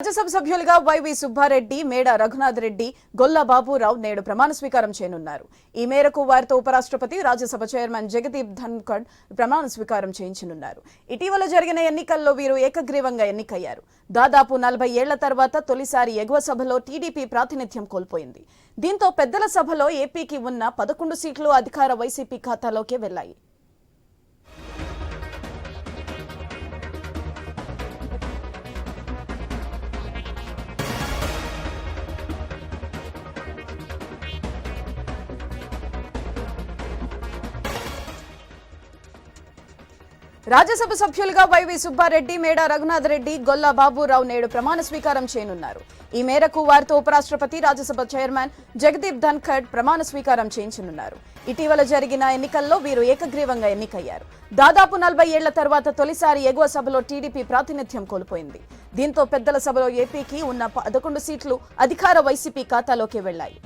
రాజ్యసభ సభ్యులుగా వైవి సుబ్బారెడ్డి, మేడ రఘునాథ్ రెడ్డి, గొల్ల బాబురావు నేడు ప్రమాణ స్వీకారం చేయనున్నారు. ఈ మేరకు వారితో ఉపరాష్ట్రపతి, రాజ్యసభ చైర్మన్ జగదీప్ ధన్ఖడ్ ప్రమాణ స్వీకారం చేయించనున్నారు. ఇటీవల జరిగిన ఎన్నికల్లో వీరు ఏకగ్రీవంగా ఎన్నికయ్యారు. దాదాపు 40 ఏళ్ల తర్వాత తొలిసారి ఎగువ సభలో టీడీపీ ప్రాతినిధ్యం కోల్పోయింది. దీంతో పెద్దల సభలో ఏపీకి ఉన్న 11 సీట్లు అధికార వైసీపీ ఖాతాలోకి వెళ్లాయి. రాజ్యసభ సభ్యులుగా వైవి సుబ్బారెడ్డి, మేడ రఘునాథ్ రెడ్డి, గొల్ల బాబురావు నేడు ప్రమాణ స్వీకారం చేయనున్నారు. ఈ మేరకు వారితో ఉపరాష్ట్రపతి, రాజ్యసభ చైర్మన్ జగదీప్ ధన్ఖడ్ ప్రమాణ స్వీకారం చేయించనున్నారు. ఇటీవల జరిగిన ఎన్నికల్లో వీరు ఏకగ్రీవంగా ఎన్నికయ్యారు. దాదాపు 40 ఏళ్ల తర్వాత తొలిసారి ఎగువ సభలో టీడీపీ ప్రాతినిధ్యం కోల్పోయింది. దీంతో పెద్దల సభలో ఏపీకి ఉన్న 11 సీట్లు అధికార వైసీపీ ఖాతాలోకి వెళ్లాయి.